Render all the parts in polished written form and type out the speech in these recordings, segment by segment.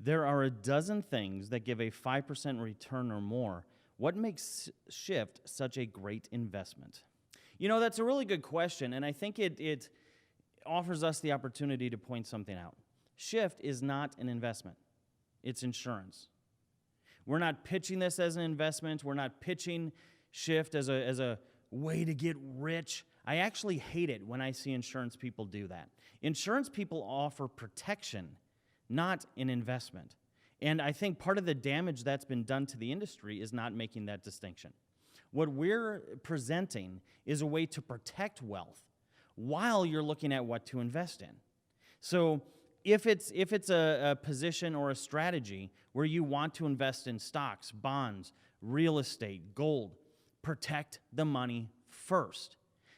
There are a dozen things that give a 5% return or more. What makes Shyft such a great investment? You know, that's a really good question, and I think it offers us the opportunity to point something out. Shyft is not an investment. It's insurance. We're not pitching this as an investment. We're not pitching Shyft as a way to get rich. I actually hate it when I see insurance people do that. Insurance people offer protection, not an investment. And I think part of the damage that's been done to the industry is not making that distinction. What we're presenting is a way to protect wealth while you're looking at what to invest in. So if it's a position or a strategy where you want to invest in stocks, bonds, real estate, gold, protect the money first.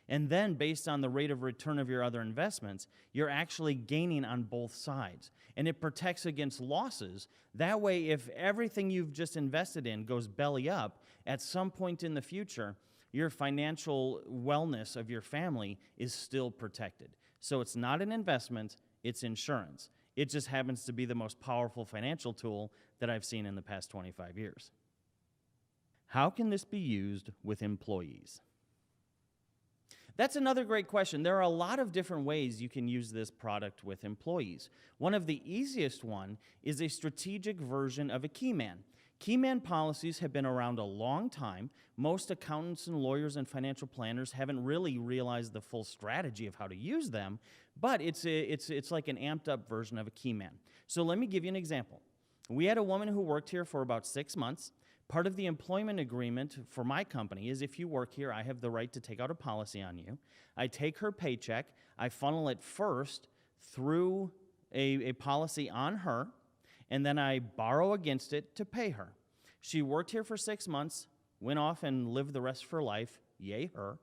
And then based on the rate of return of your other investments, you're actually gaining on both sides. And it protects against losses. That way, if everything you've just invested in goes belly up, at some point in the future, your financial wellness of your family is still protected. So it's not an investment, it's insurance. It just happens to be the most powerful financial tool that I've seen in the past 25 years. How can this be used with employees? That's another great question. There are a lot of different ways you can use this product with employees. One of the easiest one is a strategic version of a key man. Key man policies have been around a long time. Most accountants and lawyers and financial planners haven't really realized the full strategy of how to use them, but it's like an amped up version of a key man. So let me give you an example. We had a woman who worked here for about 6 months. Part of the employment agreement for my company is if you work here, I have the right to take out a policy on you. I take her paycheck, I funnel it first through a policy on her, and then I borrow against it to pay her. She worked here for 6 months, went off and lived the rest of her life, yay her.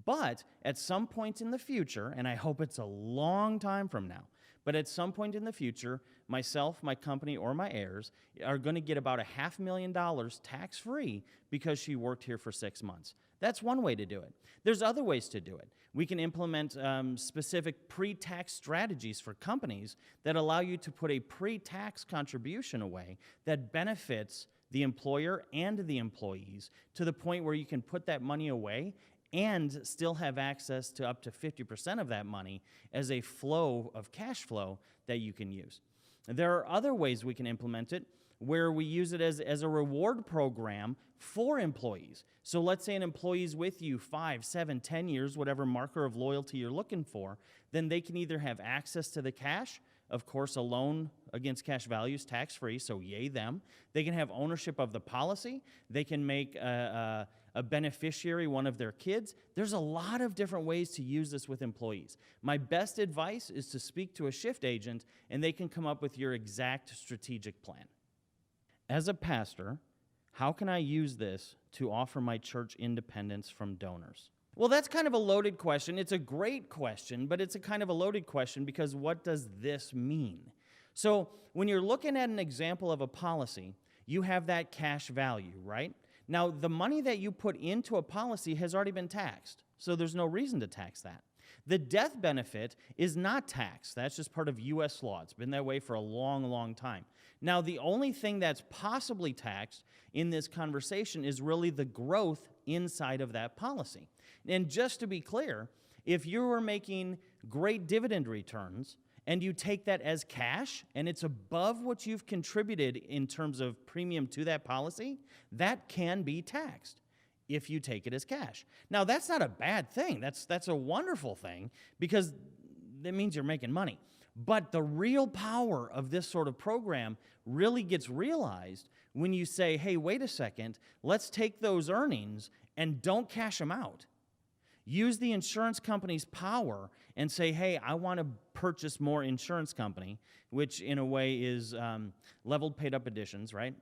But at some point in the future, and I hope it's a long time from now, but at some point in the future, myself, my company, or my heirs are going to get about $500,000 tax-free because she worked here for 6 months. That's one way to do it. There's other ways to do it. We can implement specific pre-tax strategies for companies that allow you to put a pre-tax contribution away that benefits the employer and the employees to the point where you can put that money away and still have access to up to 50% of that money as a flow of cash flow that you can use. There are other ways we can implement it where we use it as a reward program for employees. So let's say an employee is with you 5, 7, 10 years, whatever marker of loyalty you're looking for, then they can either have access to the cash, of course, a loan against cash value is tax-free, so yay them. They can have ownership of the policy. They can make a beneficiary one of their kids. There's a lot of different ways to use this with employees. My best advice is to speak to a Shyft agent, and they can come up with your exact strategic plan. As a pastor, how can I use this to offer my church independence from donors? Well, that's kind of a loaded question. It's a great question, but it's a kind of a loaded question because what does this mean? So when you're looking at an example of a policy, you have that cash value, right? Now, the money that you put into a policy has already been taxed, so there's no reason to tax that. The death benefit is not taxed. That's just part of U.S. law. It's been that way for a long, long time. Now, the only thing that's possibly taxed in this conversation is really the growth inside of that policy. And just to be clear, if you were making great dividend returns and you take that as cash and it's above what you've contributed in terms of premium to that policy, that can be taxed if you take it as cash. Now, that's not a bad thing. That's a wonderful thing because that means you're making money. But the real power of this sort of program really gets realized when you say, hey, wait a second, let's take those earnings and don't cash them out. Use the insurance company's power and say, hey, I want to purchase more insurance company, which in a way is leveled paid up additions, right?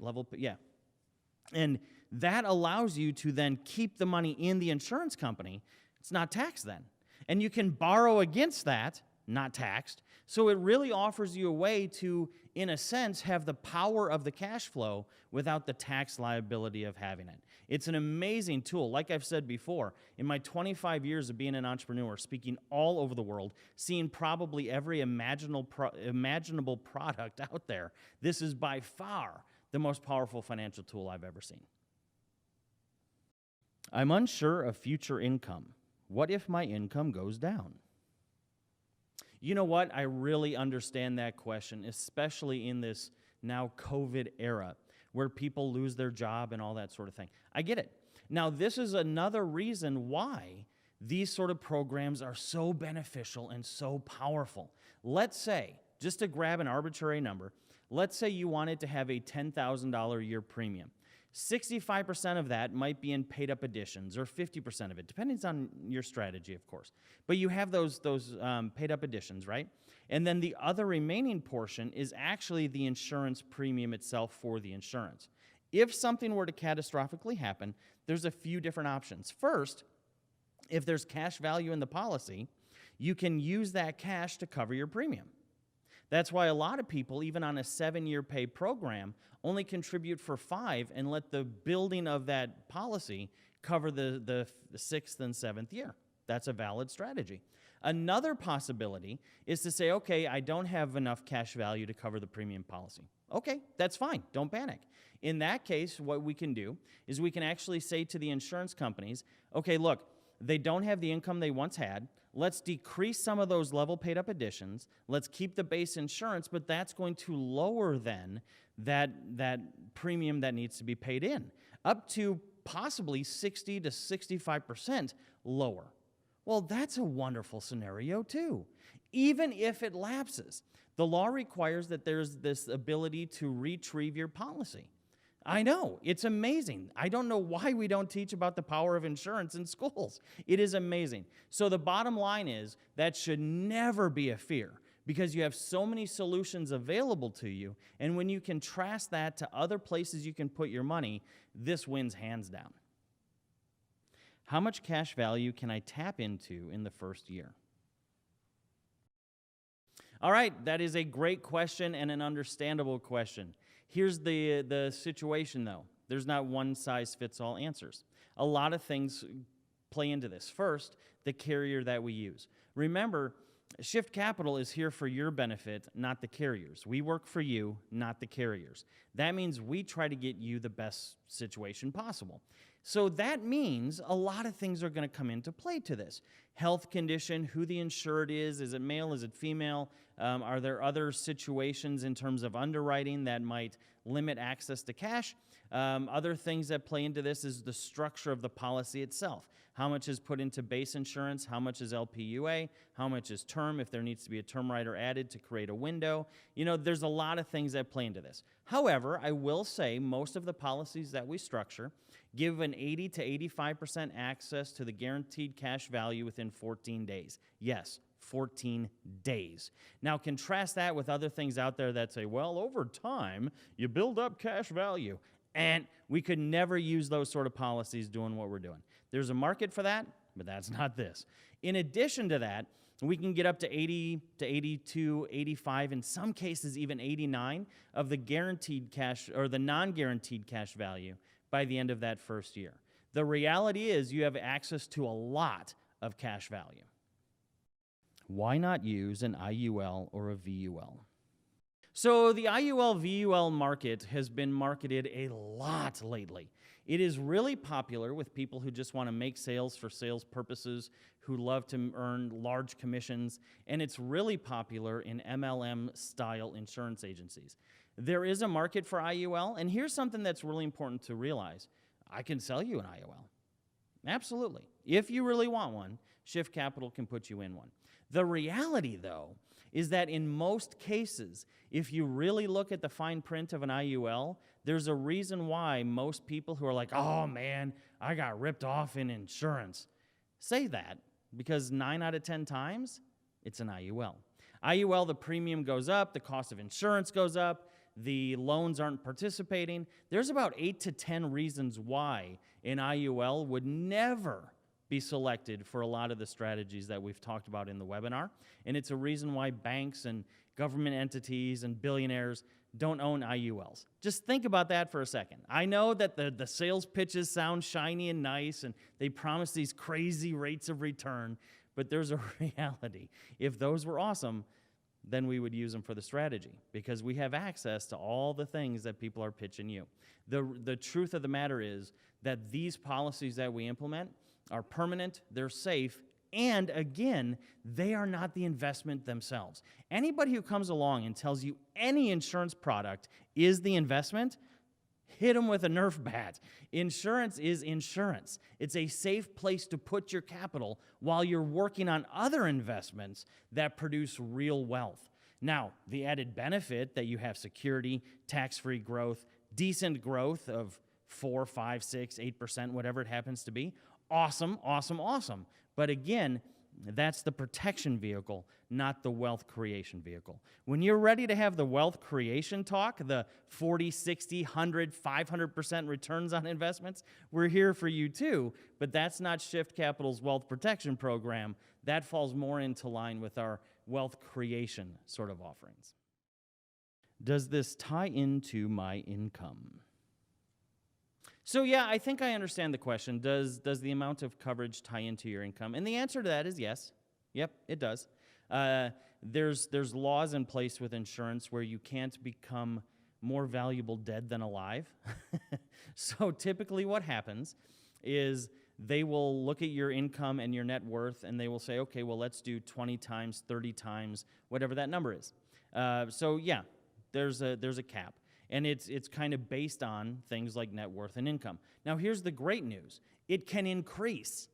And that allows you to then keep the money in the insurance company. It's not taxed then. And you can borrow against that, not taxed. So it really offers you a way to in a sense, have the power of the cash flow without the tax liability of having it. It's an amazing tool. Like I've said before, in my 25 years of being an entrepreneur, speaking all over the world, seeing probably every imaginable product out there, this is by far the most powerful financial tool I've ever seen. I'm unsure of future income. What if my income goes down? You know what? I really understand that question, especially in this now COVID era where people lose their job and all that sort of thing. I get it. Now, this is another reason why these sort of programs are so beneficial and so powerful. Let's say, just to grab an arbitrary number, let's say you wanted to have a $10,000 a year premium. 65% of that might be in paid-up additions, or 50% of it, depending on your strategy, of course. But you have those paid-up additions, right? And then the other remaining portion is actually the insurance premium itself for the insurance. If something were to catastrophically happen, there's a few different options. First, if there's cash value in the policy, you can use that cash to cover your premium. That's why a lot of people, even on a 7-year pay program, only contribute for 5 and let the building of that policy cover the 6th and 7th year. That's a valid strategy. Another possibility is to say, okay, I don't have enough cash value to cover the premium policy. Okay, that's fine. Don't panic. In that case, what we can do is we can actually say to the insurance companies, okay, look, they don't have the income they once had. Let's decrease some of those level paid up additions. Let's keep the base insurance, but that's going to lower then that premium that needs to be paid in, up to possibly 60 to 65% lower. Well, that's a wonderful scenario too. Even if it lapses, the law requires that there's this ability to retrieve your policy. I know, it's amazing. I don't know why we don't teach about the power of insurance in schools. It is amazing. So the bottom line is that should never be a fear because you have so many solutions available to you, and when you contrast that to other places you can put your money, this wins hands down. How much cash value can I tap into in the first year? All right, that is a great question and an understandable question. Here's the situation, though. There's not one-size-fits-all answers. A lot of things play into this. First, the carrier that we use. Remember, Shyft Capital is here for your benefit, not the carriers. We work for you, not the carriers. That means we try to get you the best situation possible. So that means a lot of things are going to come into play to this. Health condition, who the insured is it male, is it female? Are there other situations in terms of underwriting that might limit access to cash? Other things that play into this is the structure of the policy itself. How much is put into base insurance? How much is LPUA? How much is term, if there needs to be a term rider added to create a window? You know, there's a lot of things that play into this. However, I will say most of the policies that we structure give an 80 to 85% access to the guaranteed cash value within 14 days. Yes, 14 days. Now, contrast that with other things out there that say, well, over time, you build up cash value. And we could never use those sort of policies doing what we're doing. There's a market for that, but that's not this. In addition to that, we can get up to 80 to 82, 85, in some cases even 89 of the guaranteed cash or the non-guaranteed cash value by the end of that first year. The reality is you have access to a lot of cash value. Why not use an IUL or a VUL? So the IUL-VUL market has been marketed a lot lately. It is really popular with people who just want to make sales for sales purposes, who love to earn large commissions, and it's really popular in MLM-style insurance agencies. There is a market for IUL, and here's something that's really important to realize. I can sell you an IUL. Absolutely. If you really want one, Shyft Capital can put you in one. The reality, though, is that in most cases, if you really look at the fine print of an IUL, there's a reason why most people who are like, oh man, I got ripped off in insurance, say that, because 9 out of 10 times, it's an IUL. IUL, the premium goes up, the cost of insurance goes up, the loans aren't participating. There's about 8 to 10 reasons why an IUL would never be selected for a lot of the strategies that we've talked about in the webinar. And it's a reason why banks and government entities and billionaires don't own IULs. Just think about that for a second. I know that the sales pitches sound shiny and nice, and they promise these crazy rates of return, but there's a reality. If those were awesome, then we would use them for the strategy because we have access to all the things that people are pitching you. The truth of the matter is that these policies that we implement are permanent, they're safe, and again, they are not the investment themselves. Anybody who comes along and tells you any insurance product is the investment, hit them with a Nerf bat. Insurance is insurance. It's a safe place to put your capital while you're working on other investments that produce real wealth. Now, the added benefit that you have security, tax-free growth, decent growth of 4, 5, 6, 8%, whatever it happens to be, awesome, awesome, awesome. But again, that's the protection vehicle, not the wealth creation vehicle. When you're ready to have the wealth creation talk, the 40, 60, 100, 500% returns on investments, we're here for you too, but that's not Shyft Capital's wealth protection program. That falls more into line with our wealth creation sort of offerings. Does this tie into my income? So yeah, I think I understand the question. Does the amount of coverage tie into your income? And the answer to that is yes. Yep, it does. There's laws in place with insurance where you can't become more valuable dead than alive. So typically what happens is they will look at your income and your net worth and they will say, okay, well, let's do 20 times, 30 times, whatever that number is. So yeah, there's a cap. And it's kind of based on things like net worth and income. Now, here's the great news. It can increase.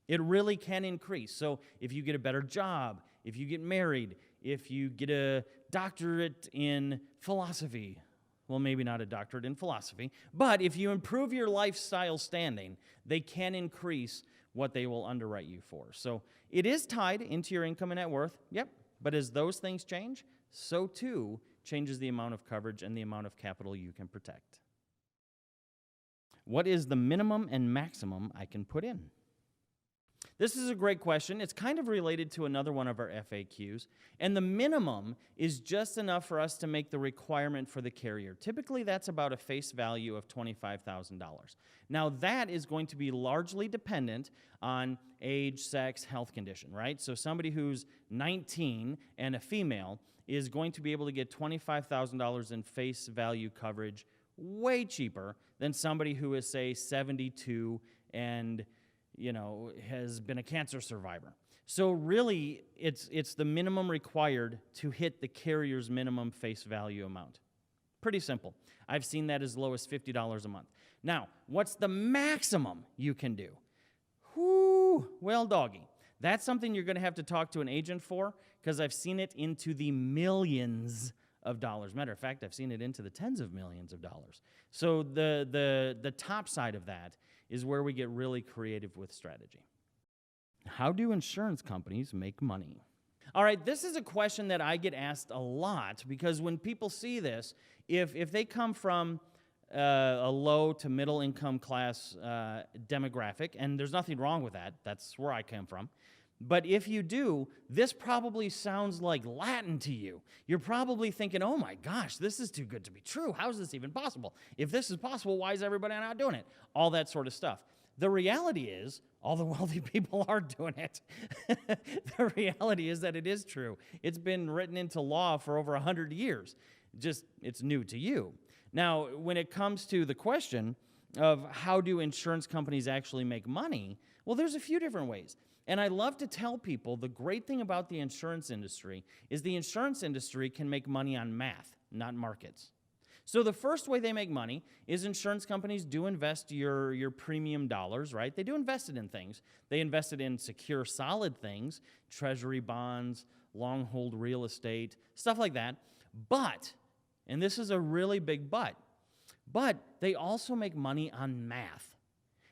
It really can increase. So if you get a better job, if you get married, if you get a doctorate in philosophy, well, maybe not a doctorate in philosophy, but if you improve your lifestyle standing, they can increase what they will underwrite you for. So it is tied into your income and net worth, yep. But as those things change, so too changes the amount of coverage and the amount of capital you can protect. What is the minimum and maximum I can put in? This is a great question. It's kind of related to another one of our FAQs. And the minimum is just enough for us to make the requirement for the carrier. Typically, that's about a face value of $25,000. Now, that is going to be largely dependent on age, sex, health condition, right? So somebody who's 19 and a female is going to be able to get $25,000 in face value coverage way cheaper than somebody who is, say, 72 and, has been a cancer survivor. So really, it's the minimum required to hit the carrier's minimum face value amount. Pretty simple. I've seen that as low as $50 a month. Now, what's the maximum you can do? Whoo, well, doggy. That's something you're going to have to talk to an agent for, because I've seen it into the millions of dollars. Matter of fact, I've seen it into the tens of millions of dollars. So the top side of that is where we get really creative with strategy. How do insurance companies make money? All right, this is a question that I get asked a lot, because when people see this, if they come from a low to middle income class demographic, and there's nothing wrong with that, that's where I come from. But if you do, this probably sounds like Latin to you. You're probably thinking, oh my gosh, this is too good to be true. How is this even possible? If this is possible, why is everybody not doing it? All that sort of stuff. The reality is, all the wealthy people are doing it. The reality is that it is true. It's been written into law for over 100 years. Just, it's new to you. Now, when it comes to the question of how do insurance companies actually make money, well, there's a few different ways. And I love to tell people the great thing about the insurance industry is the insurance industry can make money on math, not markets. So the first way they make money is insurance companies do invest your premium dollars, right? They do invest it in things. They invest it in secure, solid things, treasury bonds, long-hold real estate, stuff like that. But, and this is a really big but they also make money on math.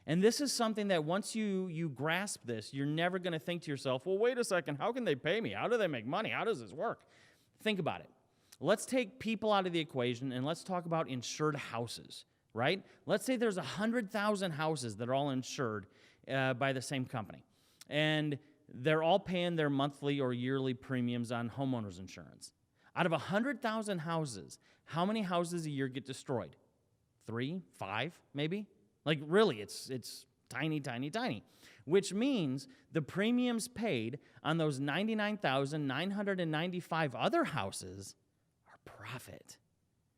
And this is something that once you grasp this, you're never going to think to yourself, well, wait a second, how can they pay me? How do they make money? How does this work? Think about it. Let's take people out of the equation and let's talk about insured houses, right? Let's say there's 100,000 houses that are all insured by the same company. And they're all paying their monthly or yearly premiums on homeowners insurance. Out of 100,000 houses, how many houses a year get destroyed? 3, 5, maybe? Like really, it's tiny, tiny, tiny. Which means the premiums paid on those 99,995 other houses are profit.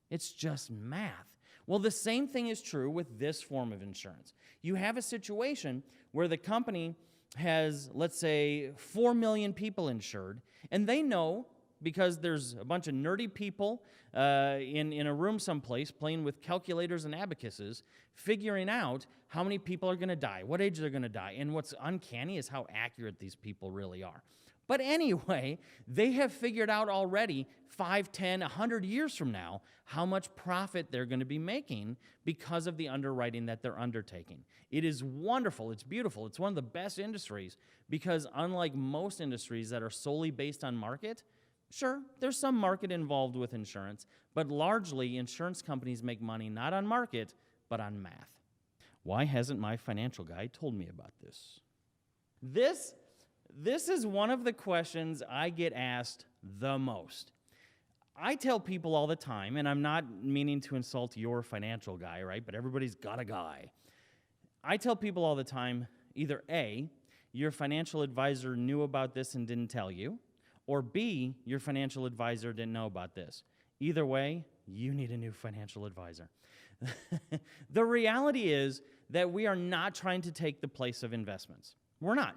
It's just math. Well, the same thing is true with this form of insurance. You have a situation where the company has, let's say, 4 million people insured, and they know, because there's a bunch of nerdy people in a room someplace playing with calculators and abacuses, figuring out how many people are going to die, what age they're going to die. And what's uncanny is how accurate these people really are. But anyway, they have figured out already 5, 10, 100 years from now how much profit they're going to be making because of the underwriting that they're undertaking. It is wonderful. It's beautiful. It's one of the best industries because unlike most industries that are solely based on market, sure, there's some market involved with insurance, but largely insurance companies make money not on market, but on math. Why hasn't my financial guy told me about this? This is one of the questions I get asked the most. I tell people all the time, and I'm not meaning to insult your financial guy, right? But everybody's got a guy. I tell people all the time, either A, your financial advisor knew about this and didn't tell you, or B, your financial advisor didn't know about this. Either way, you need a new financial advisor. The reality is that we are not trying to take the place of investments. We're not.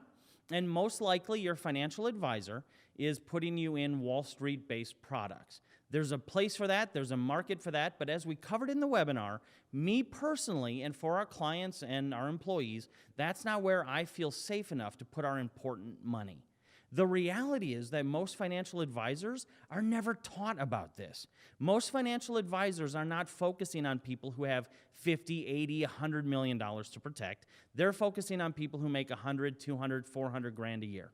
And most likely your financial advisor is putting you in Wall Street-based products. There's a place for that, there's a market for that, but as we covered in the webinar, me personally and for our clients and our employees, that's not where I feel safe enough to put our important money. The reality is that most financial advisors are never taught about this. Most financial advisors are not focusing on people who have 50, 80, $100 million to protect. They're focusing on people who make 100, 200, 400 grand a year.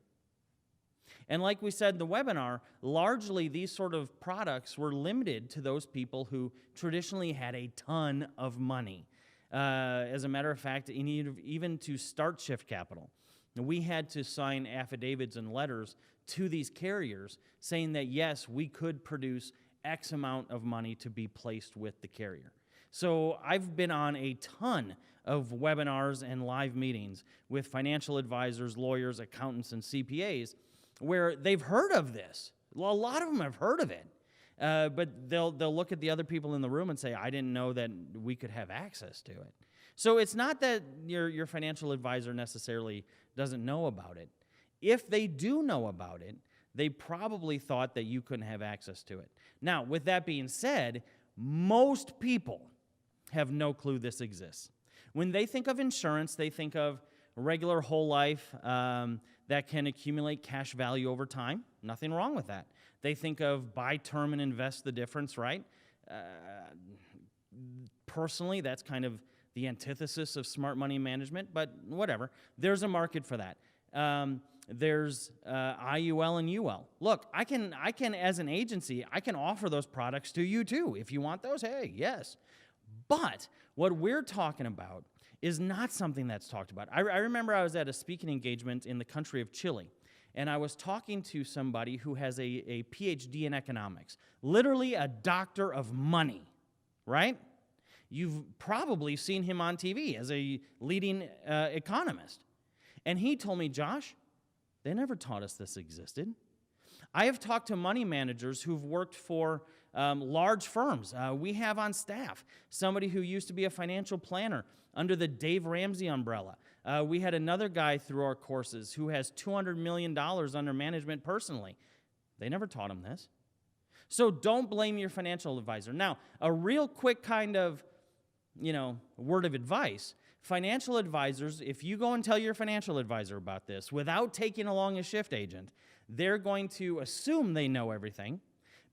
And like we said in the webinar, largely these sort of products were limited to those people who traditionally had a ton of money. As a matter of fact, even to start Shyft Capital, we had to sign affidavits and letters to these carriers saying that, yes, we could produce X amount of money to be placed with the carrier. So I've been on a ton of webinars and live meetings with financial advisors, lawyers, accountants, and CPAs where they've heard of this. Well, a lot of them have heard of it, but they'll look at the other people in the room and say, I didn't know that we could have access to it. So it's not that your financial advisor necessarily doesn't know about it. If they do know about it, they probably thought that you couldn't have access to it. Now, with that being said, most people have no clue this exists. When they think of insurance, they think of regular whole life that can accumulate cash value over time. Nothing wrong with that. They think of buy term and invest the difference, right? Personally, that's kind of the antithesis of smart money management, but whatever. There's a market for that. There's IUL and UL. Look, I can, as an agency, I can offer those products to you too. If you want those, hey, yes. But what we're talking about is not something that's talked about. I remember I was at a speaking engagement in the country of Chile, and I was talking to somebody who has a PhD in economics, literally a doctor of money, right? You've probably seen him on TV as a leading economist. And he told me, Josh, they never taught us this existed. I have talked to money managers who've worked for large firms. We have on staff somebody who used to be a financial planner under the Dave Ramsey umbrella. We had another guy through our courses who has $200 million under management personally. They never taught him this. So don't blame your financial advisor. Now, a real quick kind of word of advice. Financial advisors, if you go and tell your financial advisor about this without taking along a Shyft agent, they're going to assume they know everything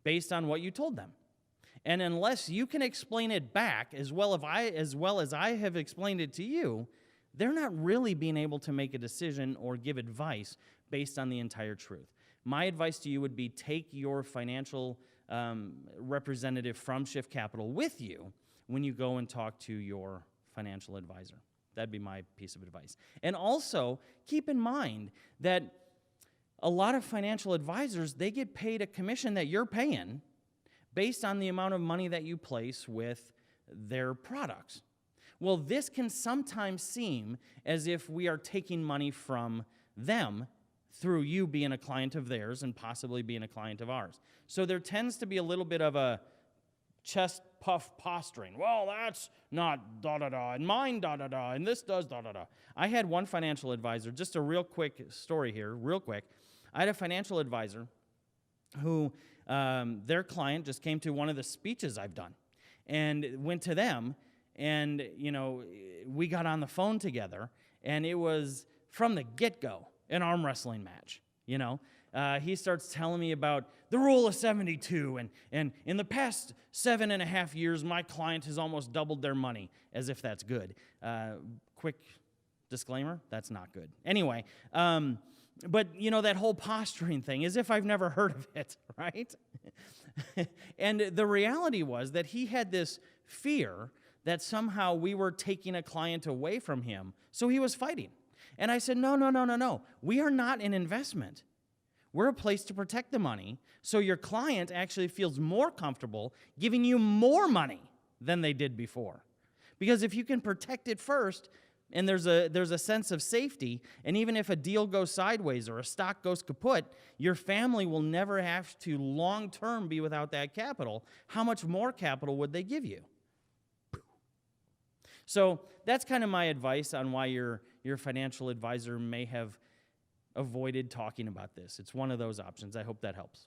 based on what you told them. And unless you can explain it back as well as I have explained it to you, they're not really being able to make a decision or give advice based on the entire truth. My advice to you would be take your financial representative from Shyft Capital with you when you go and talk to your financial advisor. That'd be my piece of advice. And also, keep in mind that a lot of financial advisors, they get paid a commission that you're paying based on the amount of money that you place with their products. Well, this can sometimes seem as if we are taking money from them through you being a client of theirs and possibly being a client of ours. So there tends to be a little bit of a chest puff posturing. Well, that's not da-da-da, and mine da-da-da, and this does da-da-da. I had one financial advisor, just a real quick story here, real quick. I had a financial advisor who their client just came to one of the speeches I've done and went to them, and, we got on the phone together, and it was from the get-go an arm wrestling match, He starts telling me about the rule of 72, and in the past 7.5 years, my client has almost doubled their money, as if that's good. Quick disclaimer, that's not good. Anyway, but, that whole posturing thing, as if I've never heard of it, right? And the reality was that he had this fear that somehow we were taking a client away from him, so he was fighting. And I said, no. We are not an investment. We're a place to protect the money, so your client actually feels more comfortable giving you more money than they did before. Because if you can protect it first, and there's a sense of safety, and even if a deal goes sideways or a stock goes kaput, your family will never have to long-term be without that capital. How much more capital would they give you? So that's kind of my advice on why your financial advisor may have avoided talking about this. It's one of those options. I hope that helps.